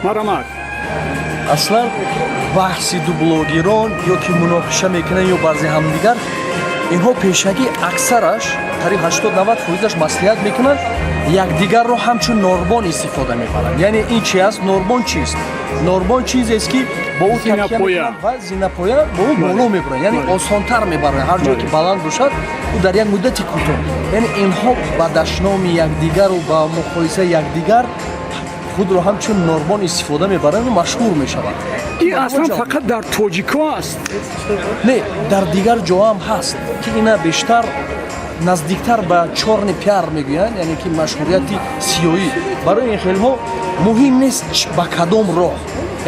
марҳамат. аслан баҳси ду блогерон ёки муноқиша мекунанд ё баъзе ҳамдигар, инҳо пешагӣ аксараш қариб 80-90% маслиҳат мекунанд, якдигарро ҳамчун норбон истифода мебаранд. Яъне ин чи аст? Норбон чист? Норбон чизест ки бо ӯ такя мекунанд ва зинапоя бо ӯ боло мебуранд, яъне осонтар мебаранд. Ҳар ҷое ки баланд бошад, ӯ дар як муддати кӯтоҳ, яъне инҳо ба дашноми якдигару ба муқоисаи якдигар худро ҳамчун норбон истифода мебаранду машҳур мешаванд. ин аслан фақат дар тоҷико аст? Не, дар дигар ҷо ҳам ҳаст ки ина бештар наздиктар ба чорни пиар мегӯянд, яъне ки машҳурияти сиёӣ. Барои ин хелҳо муҳим нест ба кадом роҳ,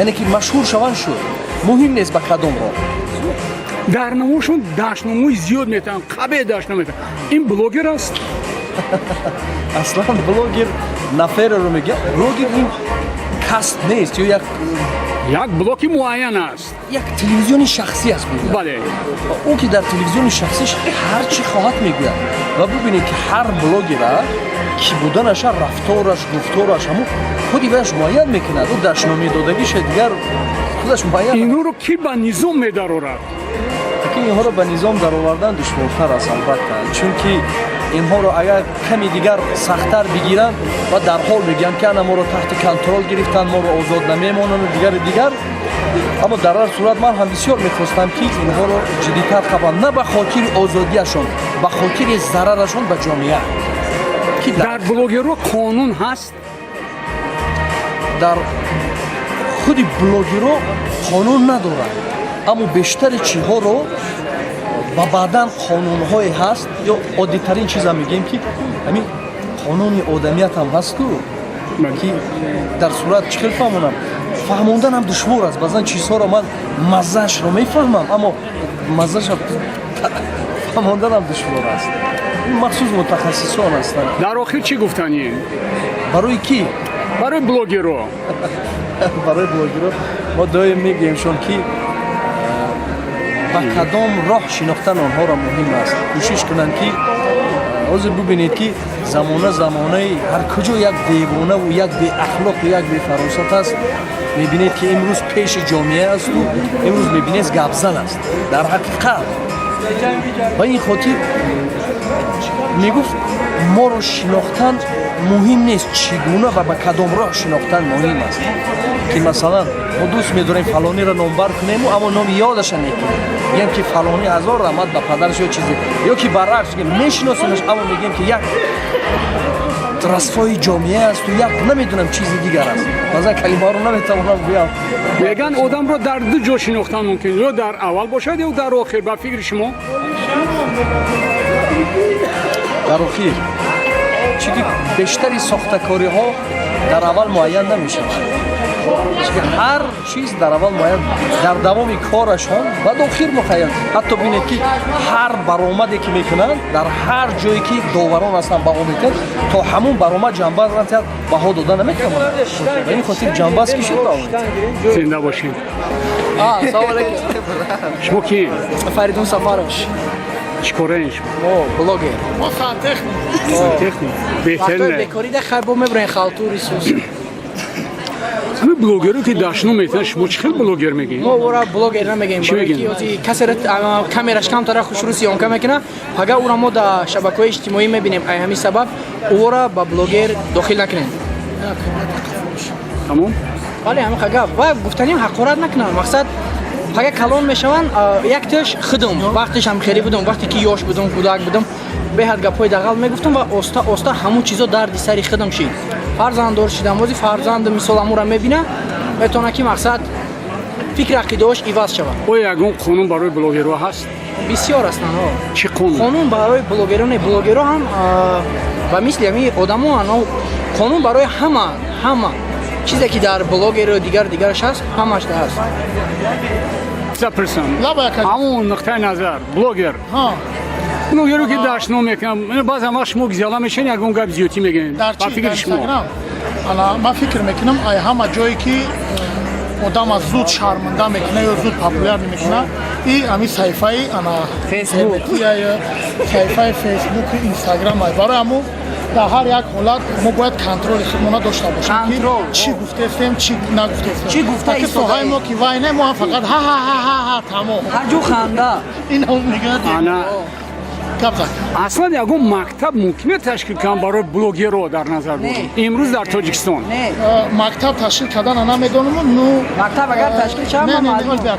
яъне ки машҳур шаванд шуд, муҳим нест ба кадом роҳ. дар намошон дашномои зиёд метаванд, қабе дашном метаванд. Ин блогер аст? Аслан блогер нафереро мегӯяд. Блогер ин каст нест ё як блоки муайян аст. як телевизиони шахсӣ аст. Бале. ӯ ки дар телевизиони шахсиш ҳар чӣ хоҳад мегӯяд. Ва бубинед ки ҳар блогера ки буданаша, рафтораш, гуфтораш ҳамун худи ваш муайян мекунад. ӯ дашномедодагиша дигар худаш муайян. Инҳоро ки ба низом медарорад? Инҳоро ба низом даровардан душвортар аст албатта, чунки инҳоро агар ками дигар сахттар бигиранд ва дарҳол мегӯянд ки ана моро таҳти контрол гирифтанд, моро озод намемонанд дигар. Аммо дар ҳар сурат ман ҳам бисёр мехостам ки инҳоро ҷиддитар хабам, на ба хотири озодиашон, ба хотири зарарашон ба ҷомеа. Дар блогерҳо қонун ҳаст? Дар худи блогерҳо қонун надоранд, аммо бештари чиҳоро ба баъдан қонунҳое ҳаст, ё оддитарин чизам мегӯем ки ҳамин қонуни одамиятам ҳасту, ки дар сурат чӣ хел фаҳмонам, фаҳмонданам душвор аст. Баъзан чизҳоро ман маззаашро мефаҳмам, аммо маззаашро фаҳмонданам душвор аст. махсус мутахассисон ҳастанд. Дар охир чӣ гуфтанӣ? Барои кӣ? Барои блогерҳо. Барои блогерҳо мо доим мегӯемшон ки ба кадом роҳ шинохтан онҳоро муҳим аст. кӯшиш кунанд ки ҳозир бубинед ки замонаи ҳар куҷо як девонаву як беахлоқу як бефаросат аст. мебинед ки имрӯз пеши ҷомеа асту имрӯз мебинед гапзан аст. дар ҳақиқат ба ин хотир мегуфт моро шинохтан муҳим нест, чӣ гуна ва ба кадом роҳ шинохтан муҳим аст. ки масалан мо дӯст медорем фалониро номбар кунему, аммо номи ёдаша мекунем, мегӯем ки фалони ҳазор раҳмат ба падараш ё чизе, ё ки баръакс мешиносемаш, аммо мегӯем ки як расфои ҷомеа асту як намедонам чизи дигар аст. баъзан калимаҳоро наметавонам гӯям. мегӯянд одамро дар ду ҷо шинохтан мумкин, ё дар аввал бошад ё дар охир. Ба фикри шумо? дар охир чунки бештари сохтакориҳо дар аввал муайян намешавад. чунки ҳар чиз дар аввал муайян, дар давоми корашон баъд охир мухайян. ҳатто бинед ки ҳар баромаде ки мекунанд, дар ҳар ҷое ки доварон ҳастанд баҳо метиҳанд, то ҳамун баромад ҷанба баҳо дода наметавонад. ба ин хотир ҷанбаст ки шуд баҳо метиҳанд. Зинда бошед. Салом алейкум. Шумо ки? Фаридун Сафарович. Чӣ кораен шумо? Блогер. Сантехник. Беҳтарин. Бекорида хайбо мебурен халтури сус. ҳамин блогерҳо ки дашном метавонанд, шумо чӣ хел блогер мегӯед? мо ӯро блогер намегӯем, барои ки ози касеро камераш камтара хушрӯ сиёнка мекуна, агар ӯро мо дар шабакаҳои иҷтимоӣ мебинем, ай ҳамин сабаб ӯро ба блогер дохил накунем. Тамом? бале ҳамин гап ва гуфтаним ҳақорат накунанд. мақсад агар калон мешаванд, якташ худум вақташ ҳам хеле будум, вақте ки ёш будум, кӯдак будум, беҳад гапҳои дағал мегуфтам ва оста оста ҳамун чизо дарди сари худум шид. фарзанддор шидам, ози фарзанд мисол амура мебина, метавона ки мақсад фикри ақидаош иваз шавад. оя ягон қонун барои блогерҳо ҳаст? бисёр ҳастанд. чӣ қонун? қонун барои блогерҳо не, блогерҳо ҳам ба мисли ҳамин одамо қонун барои ҳама чизе ки дар блогеру дигараш ҳаст, ҳамаш ҳаст. запирсам ҳамун нуқтаи назар блогер блогеро ки дашном мекунам, баъзан вақт шумо гизела мешавед, ягон гап зиёдӣ мегӯед. Ба фикри шумо? ман фикр мекунам ҳама ҷое ки одам аз зуд шарманда мекуна ё зуд популяр мекуна, и ҳамин саҳифаи саҳифаи фейсбук, инстаграм барои ҳамун дар ҳар як ҳолат мо бояд контроли худмона дошта бошем ки Контрол, чӣ гуфтаистем чӣ нагуфтаистем Чӣ гуфта Таки истодаем. соҳаи мо ки вай не мо ҳам фақат ҳа тамом ҳаҷу ханда ина мегӯяд ана гап зад аслан ягон мактаб мумкинат ташкил кардам барои блогерҳо дар назар бурем имрӯз дар тоҷикистон не мактаб ташкил кардана намедонам ну мактаб агар ташкил шавад не, ман не, не, маълум бия.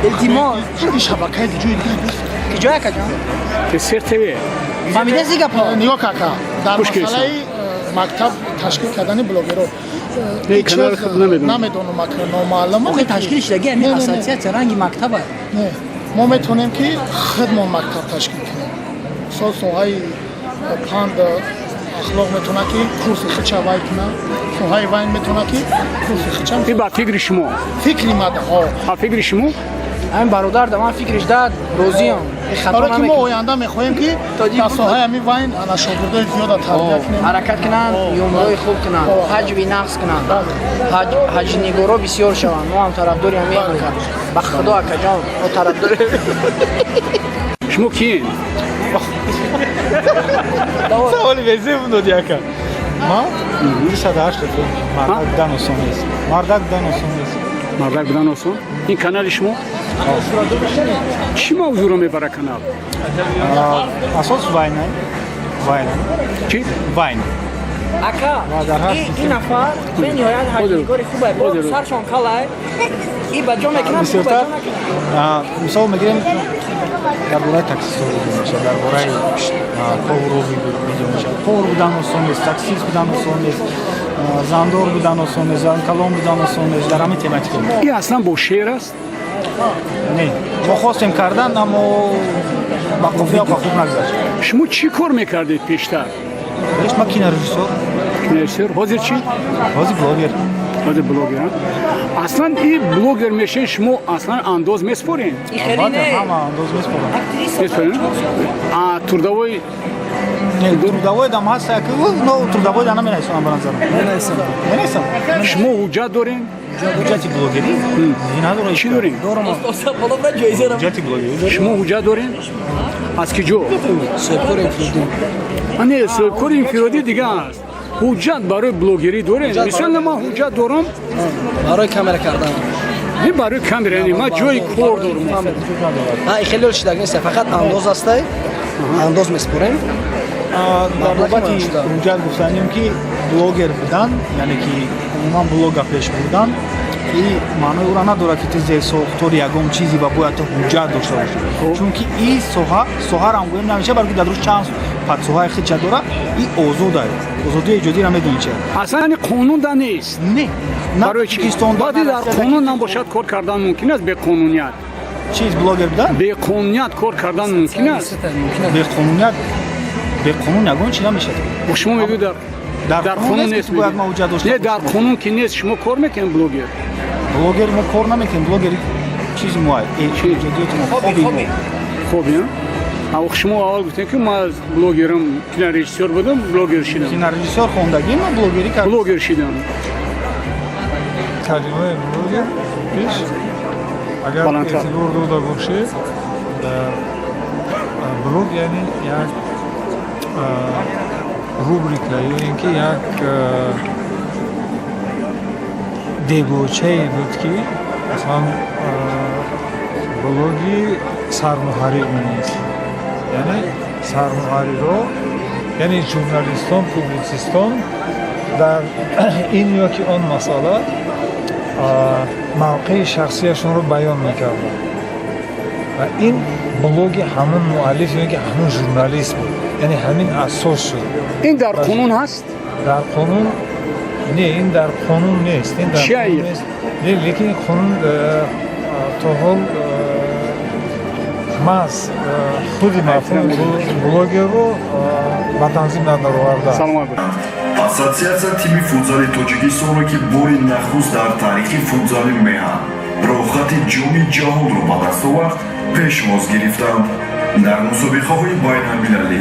илтимос ин шабакаи ҷои дигар нест. ки ҷоя каҷон КСРТВ фаҳмидаси гапо нигоҳ кака дар Хуш келсам. масъалаи мактаб ташкил кардани блогерҳо Не, канали худ намедонам. намедонам номаълума охи ташкил шудаги Не, не, ҳамин не. ассотсиатсия ранги мактаба не мо метавонем ки худмон мактаб ташкил кунем соҳаи панд ахлоқ метавона ки курси хича вай куна соҳаи вайн метавона ки курси хича и ба фикри шумо фикри мадаҳо ба фикри шумо ҳамин бародар да ман фикриш дад розиам хато барое ки мо намекунам оянда мехоҳем ки Тоҷик дар буд. соҳаи ҳамин вайн ана шогирдои зиёда тарбия кунем ҳаракат кунанд юмрои хуб кунанд ҳаҷви нақс кунанд ҳаҷнигоро бисёр шаванд мо ҳам тарафдори ҳамин ака ба худо акаҷон мо тарафдори шумо киен سوالی وزه بود یکا ما 28 مردک دن اصلا نیست مردک دن اصلا نیست мардак будан осон ин канали шумо чӣ мавзӯъро мебара канал اساس واین واین чӣ واین ака дар ҳар ин нафар бениҳоят ҳаҷнигори хубай бо саршон калай и ба ҷо мекунанд хуб ба ҷо بسیارتر накунанд مثال میگیریم درباره تاکسیستان میشه درباره کارو میشه کار بودن آسان نیست تاکسیست بودن آسان نیست زندار بودن آسان نیست کلام بودن آسان نیست در همین تماتیک ин аслан бо шеър аст نه ما خواستیم کردن اما با قافیه خوب نگذشت шумо чӣ кор мекардед пештар هیچ ما کینه رژیسور режиссер ҳозир чӣ بازی بلاگر ҳозир блогер аслан ин блогер мешавед шумо аслан андоз меспоред и хеле بعد не همه انداز میسپارم меспоред турдавои نه трудовой дам هست که но трудовой дам نمی‌نویسم به نظر نمی‌نویسم шумо ҳуҷҷат доред حجتی بلاگری نه نداره чӣ доред حجتی بلاگری шумо ҳуҷҷат доред аз ки ҷо не кори инфиродӣ дига аст ҳуҷҷат барои блогерӣ доред мисол ман ҳуҷҷат дорам барои камера кардан не барои камера не ман ҷои кор дорам хеле шудаг нест фақат андоз астай андоз меспорем در بابتی حجت گفتنیم که بلاگر بودن یعنی که عموما بلاگ پیش بودن این معنی او را نداره که تیز ساختار یگام چیزی و باید تو حجت داشته باشی چون که این سوها را هم گویم نمیشه بلکه در روز چند پد سوهای خیلی چه داره این آزاده آزادی ایجادی را میدونی چه аслан қонун да нест نه барои чӣ баъди дар қонун набошад кор кардан мумкин аст беқонуният چیز بلاگر بودن беқонуният кор кардан мумкин аст به قانونیت به قانون یگان چی نمیشه шумо мегӯед дар қонун нест که باید ما حجت داشته не дар қонун ки нест шумо кор мекунед блогер بلاگر ما کار نمیکنیم بلاگری چیز ما ایجادیات ما خوبی хоб аввал шумо аввал гуфтед ки ман блогерам кинорежиссёр будам блогер шидам кинорежиссер خوندگی ما بلاگری کرد блогер шидам کلمه بلوگر پیش اگر بلندتر. اعتبار داده باشید در بلوگ یعنی یک روبریکه یا اینکه یک دیباچه بود که مثلا بلوگی سرمحرر نیست یعنی سرمحرر رو یعنی ژورنالیستان پوبلیسیستان در این یا که آن مسئله موقع شخصیشون رو بیان میکردن و این بلوگ همون مؤلف یا که همون ژورنالیست بود یعنی همین اساس شد ин дар қонун ҳаст در قانون نه این در قانون نیست این در چیه قانون این؟ نیست نه لیکن قانون تا حال ماز خودی مفهوم بلوگر رو با تنظیم ندارورده саломат бошед Ассоциация тими футзали Тоҷикистонро ки бори нахуст дар таърихи футзали меҳан рохати ҷоми ҷаҳонро ба даст овард пешвоз гирифтанд дар мусобиқаҳои байналмилалӣ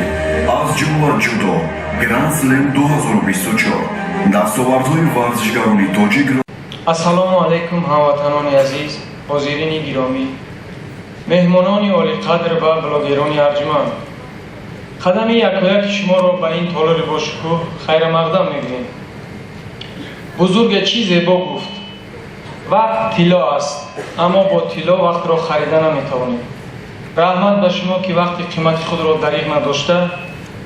аз ҷумла ҷудо Grand Slam 2024 дастовардҳои варзишгарони тоҷикро ассалому алайкум ҳамватанони азиз ҳозирини гиромӣ меҳмонони олиқадр ва блогерони арҷуманд қадами якояки шуморо ба ин толори бошукӯҳ хайрамақдам мегӯем. бузурге чӣ зебо гуфт: вақт тилло аст, аммо бо тилло вақтро харида наметавонем. раҳмат ба шумо ки вақти қимати худро дариғ надошта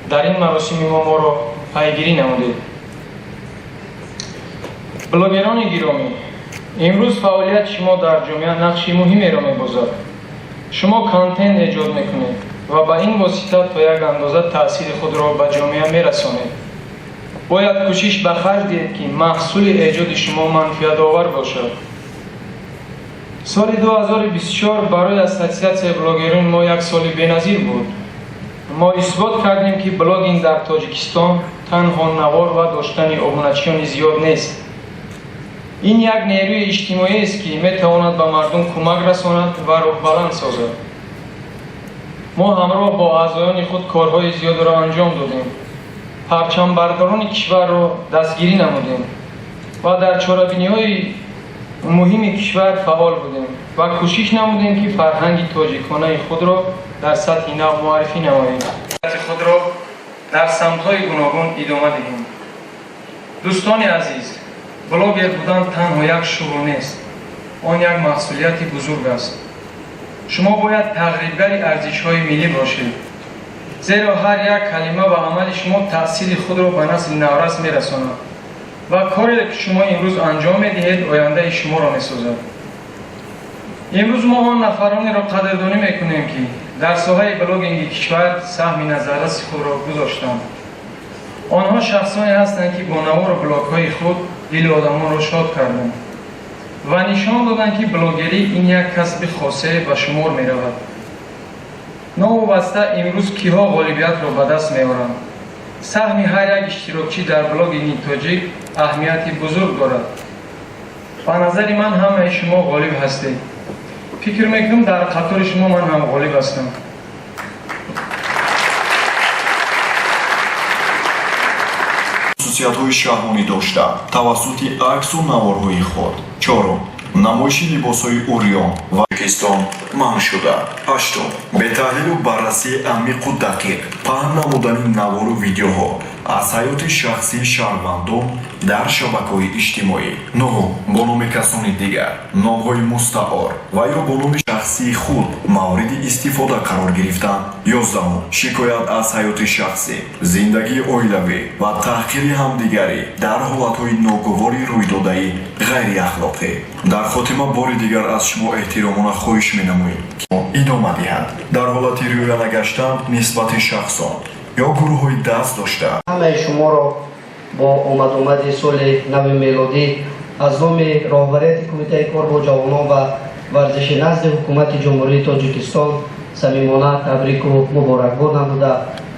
дар ин маросими моро пайгирӣ намудед. блогерони гиромӣ, имрӯз фаъолияти шумо дар ҷомеа нақши муҳимеро мебозад. шумо контент эҷод мекунед ва ба ин восита то як андоза таъсири худро ба ҷомеа мерасонед. бояд кӯшиш ба харҷ диҳед ки маҳсули эҷоди шумо манфиатовар бошад. соли 2024 барои ассотсиатсияи блогерони мо як соли беназир буд. мо исбот кардем ки блогинг дар тоҷикистон танҳо навор ва доштани обуначиёни зиёд нест. ин як нерӯи иҷтимоиест ки метавонад ба мардум кӯмак расонад ва роҳбаланд созад. мо ҳамроҳ бо аъзоёни худ корҳои зиёдро анҷом додем. парчамбардорони кишварро дастгирӣ намудем ва дар чорабиниҳои муҳими кишвар фаъол будем ва кӯшиш намудем ки фарҳанги тоҷиконаи худро дар сатҳи нав муаррифӣ намоем. худро дар самтҳои гуногун идома диҳем. дӯстони азиз, блогер будан танҳо як шуғл нест, он як масъулияти бузург аст. шумо бояд тағрибгари арзишҳои миллӣ бошед, зеро ҳар як калима ва амали шумо таъсири худро ба насли наврас мерасонад ва коре ки шумо имрӯз анҷом медиҳед ояндаи шуморо месозад. имрӯз мо он нафаронеро қадрдонӣ мекунем ки дар соҳаи блогинги кишвар саҳми назарраси худро гузоштанд. онҳо шахсоне ҳастанд ки бо навору блогҳои худ дили одамонро шод карданд ва нишон доданд ки блогерӣ ин як касби хосе ба шумор меравад. новобаста имрӯз киҳо ғолибиятро ба даст меоранд. саҳми ҳар як иштирокчӣ дар блогинги тоҷик аҳамияти бузург дорад. ба назари ман ҳамаи шумо ғолиб ҳастед. фикр мекунам дар қатори шумо ман ҳам ғолиб ҳастам. хусусиятҳои шаҳрвонӣ дошта тавассути аксу наворҳои худ. чорум, намоиши либосҳои урён ва Tojikiston манъ шуда. ҳаштум, бетаҳлилу баррасии амиқу дақиқ паҳн намудани навору видеоҳо аз ҳаёти шахсии шаҳрвандон дар шабакаҳои иҷтимоӣ. нӯҳум, бо номи касони дигар, номҳои мустаъор ва ё бо номи шахсии худ мавриди истифода қарор гирифтан. ёздаҳум, шикоят аз ҳаёти шахсӣ, зиндагии оилавӣ ва таҳқири ҳамдигарӣ дар ҳолатҳои ногувори рӯйдодаи ғайриахлоқӣ. дар хотима бори дигар аз шумо эҳтиромона хоҳиш менамоем ки идома диҳад дар ҳолати рӯя нагаштан нисбати шахсон ё гурӯҳҳои даст дошта. ҳамаи шуморо бо омади соли нави мелодӣ аз номи роҳбарияти кумитаи кор бо ҷавонон ва варзиши назди ҳукумати ҷумҳурии Тоҷикистон самимона табрику муборакбод намуда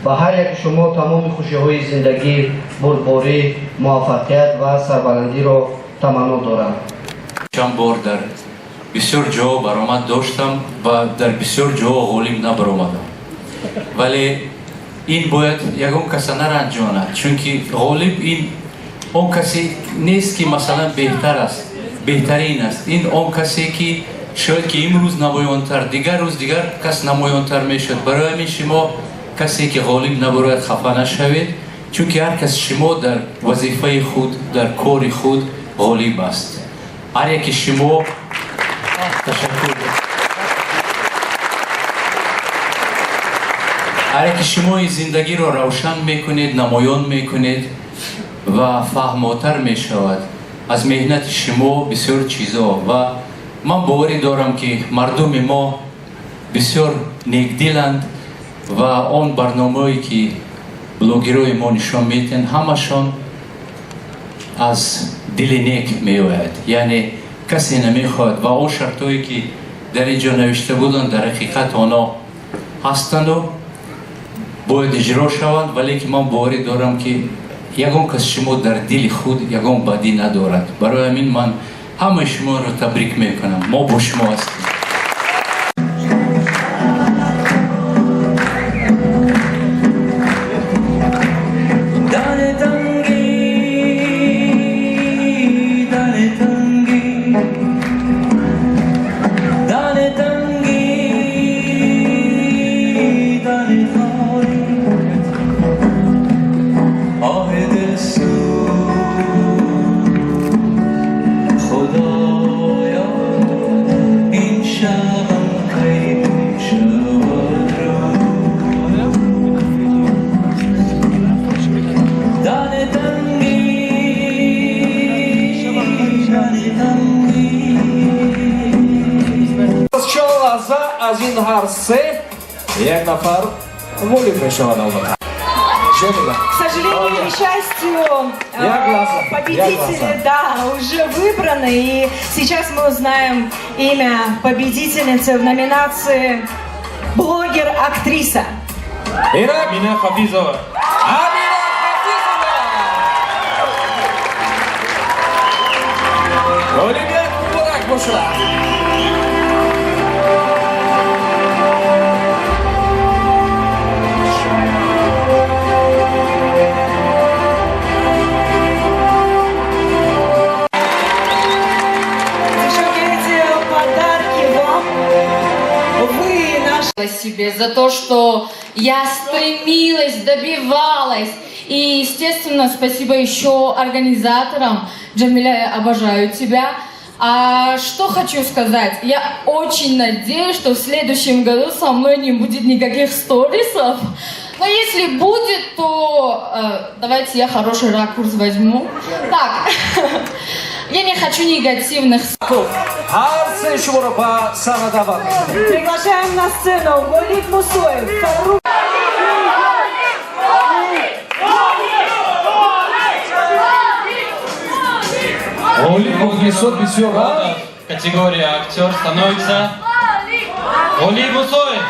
ба ҳар яки шумо тамоми хушиҳои зиндагӣ, бурдборӣ, муваффақият ва сарбаландиро таманно дорам. чанд бор дар бисёр ҷоҳо баромад доштам ва дар бисёр ҷоҳо ғолиб набаромадам. вале ин бояд ягон каса наранҷонад, чунки ғолиб ин он касе нест ки масалан беҳтар аст, беҳтарин аст. ин он касе ки шояд ки имрӯз намоёнтар, дигар рӯз дигар кас намоёнтар мешуд. барои ҳамин шумо касе ки ғолиб набарояд хафа нашавед, чунки ҳар кас шумо дар вазифаи худ, дар кори худ ғолиб аст. ҳар яки шумо ташаккур. ҳар яки шумо ин зиндагиро равшан мекунед, намоён мекунед ва фаҳмотар мешавад аз меҳнати шумо бисёр чизо. ва ман боварӣ дорам ки мардуми мо бисёр некдиланд ва он барномаҳое ки блогерои мо нишон медиҳанд ҳамашон аз дили нек меояд. яъне касе намехоҳад ва он шартҳое ки дар ин ҷо навишта буданд дар ҳақиқат онҳо ҳастанду бояд иҷро шаванд. вале ки ман боварӣ дорам ки ягон кас шумо дар дили худ ягон бадӣ надорад. барои ҳамин ман ҳамаи шуморо табрик мекунам. мо бо шумо ҳастем. аз ин ҳар се як нафар ғолиб мешавад албатта. К сожалению или счастью, победители, да, уже выбраны. И сейчас мы узнаем имя победительницы в номинации «Блогер-актриса». Амина Хафизова. Ғолибият муборак бошад. Себе за то, что я стремилась, добивалась. И, естественно, спасибо еще организаторам. Джамиля, я обожаю тебя. А что хочу сказать? Я очень надеюсь, что в следующем году со мной не будет никаких сторисов. Но если будет, то давайте я хороший ракурс возьму. Так, я не хочу негативных слов. Приглашаем на сцену Волид Мусоев, Фарук. Категория актер становится Волид Мусоев.